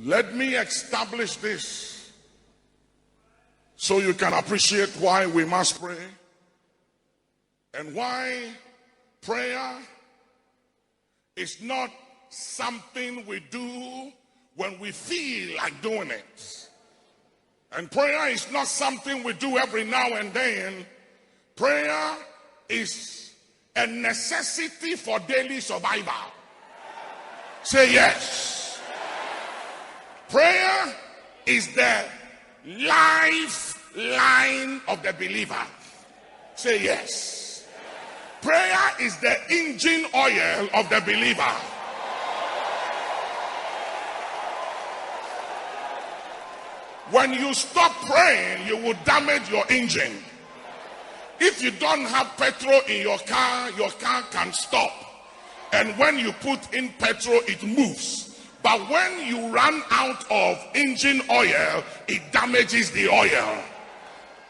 Let me establish this so you can appreciate why we must pray and why prayer is not something we do when we feel like doing it. And prayer is not something we do every now and then. Prayer is a necessity for daily survival. Say yes. Prayer is the lifeline of the believer. Say yes. Prayer is the engine oil of the believer. When you stop praying, you will damage your engine. If you don't have petrol in your car can stop. And when you put in petrol, it moves. But when you run out of engine oil, it damages the oil.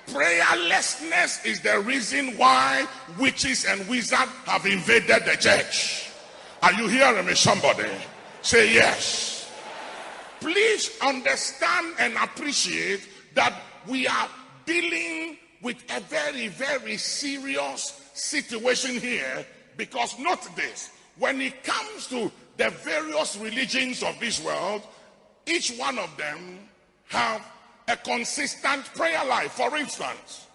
Prayerlessness is the reason why witches and wizards have invaded the church. Are you hearing me, somebody? Say yes. Please understand and appreciate that we are dealing with a very, very serious situation here, because note this: when it comes to the various religions of this world, each one of them have a consistent prayer life. For instance,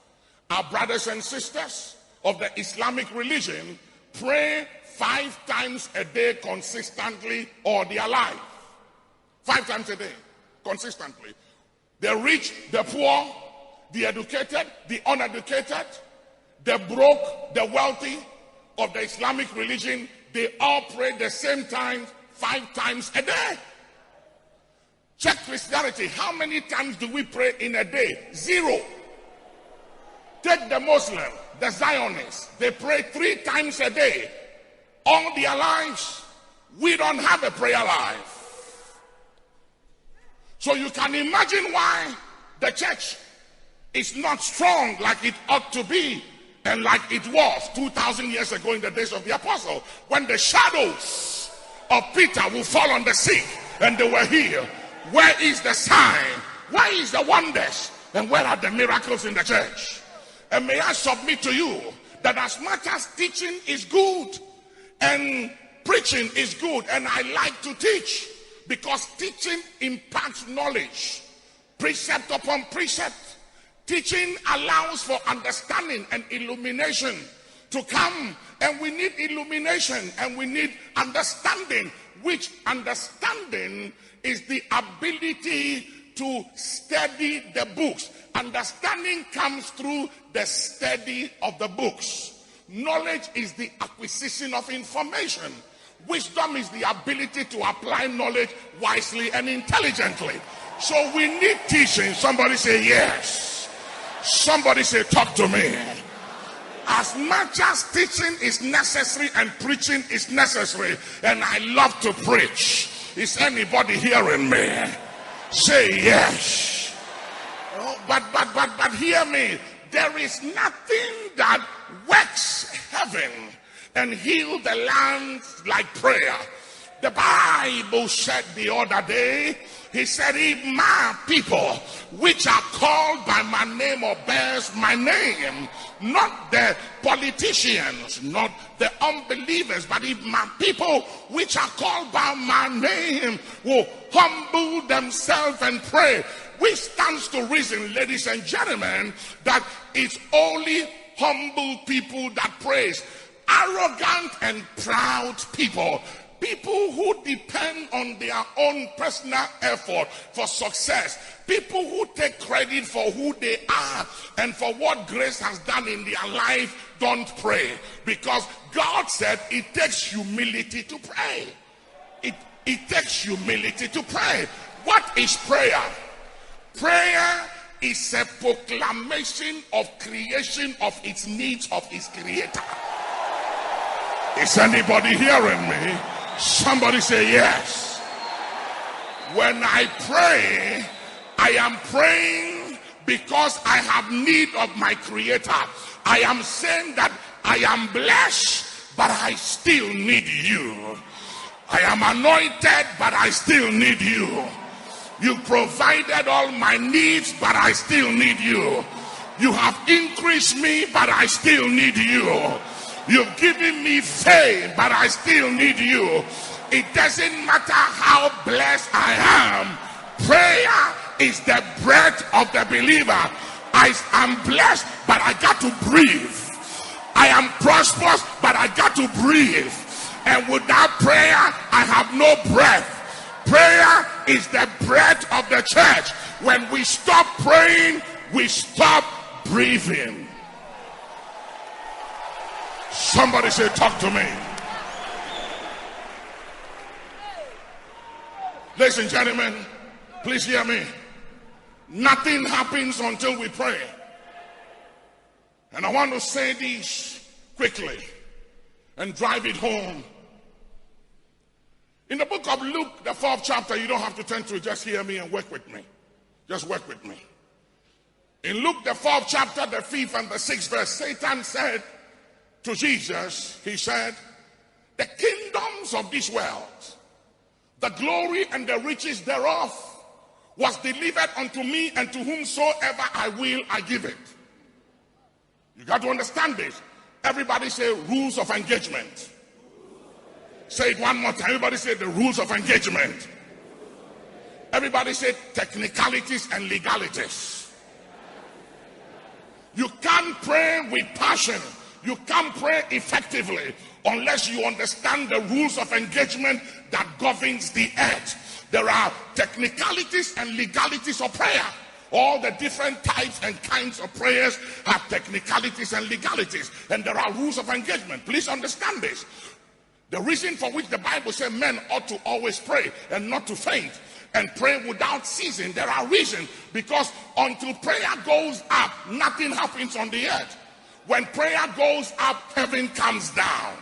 our brothers and sisters of the Islamic religion pray 5 times a day consistently all their life. 5 times a day, consistently. The rich, the poor, the educated, the uneducated, the broke, the wealthy of the Islamic religion, they all pray the same time 5 times a day. Check Christianity. How many times do we pray in a day? 0. Take the Muslim, the Zionists. They pray 3 times a day all their lives. We don't have a prayer life. So you can imagine why the church is not strong like it ought to be and like it was 2,000 years ago in the days of the apostle, when the shadows of Peter will fall on the sick and they were healed. Where is the sign? Where is the wonders? And where are the miracles in the church? And may I submit to you that as much as teaching is good and preaching is good, and I like to teach, because teaching imparts knowledge, precept upon precept. Teaching allows for understanding and illumination to come. And we need illumination and we need understanding, which understanding is the ability to study the books. Understanding comes through the study of the books. Knowledge is the acquisition of information. Wisdom is the ability to apply knowledge wisely and intelligently. So we need teaching. Somebody say yes. Somebody say talk to me. As much as teaching is necessary and preaching is necessary, and I love to preach, is anybody hearing me? Say yes. Oh, but hear me. There is nothing that works heaven and heal the land like prayer. The Bible said the other day, he said, if my people which are called by my name or bears my name, not the politicians, not the unbelievers, but if my people which are called by my name will humble themselves and pray, which stands to reason, ladies and gentlemen, that it's only humble people that praise. Arrogant and proud people, people who depend on their own personal effort for success, people who take credit for who they are and for what grace has done in their life, don't pray. Because God said it takes humility to pray. It takes humility to pray. What is prayer? Prayer is a proclamation of creation of its needs of its creator. Is anybody hearing me? Somebody say yes. When I pray, I am praying because I have need of my creator. I am saying that I am blessed, but I still need you. I am anointed, but I still need you. You provided all my needs, but I still need you. You have increased me, but I still need you. You've given me fame, but I still need you. It doesn't matter how blessed I am. Prayer is the breath of the believer. I am blessed, but I got to breathe. I am prosperous, but I got to breathe. And without prayer, I have no breath. Prayer is the breath of the church. When we stop praying, we stop breathing. Somebody say, talk to me. Ladies and gentlemen, please hear me. Nothing happens until we pray. And I want to say this quickly and drive it home. In the book of Luke, the 4th chapter, you don't have to turn to it, just hear me and work with me. Just work with me. In Luke, the 4th chapter, the 5th and the 6th verse, Satan said to Jesus, he said, the kingdoms of this world, the glory and the riches thereof, was delivered unto me, and to whomsoever I will, I give it. You got to understand this. Everybody say rules of engagement. Say it one more time. Everybody say the rules of engagement. Everybody say technicalities and legalities. You can't pray with passion. You can't pray effectively unless you understand the rules of engagement that governs the earth. There are technicalities and legalities of prayer. All the different types and kinds of prayers have technicalities and legalities, and there are rules of engagement. Please understand this. The reason for which the Bible says men ought to always pray and not to faint and pray without ceasing, there are reasons. Because until prayer goes up, nothing happens on the earth. When prayer goes up, heaven comes down.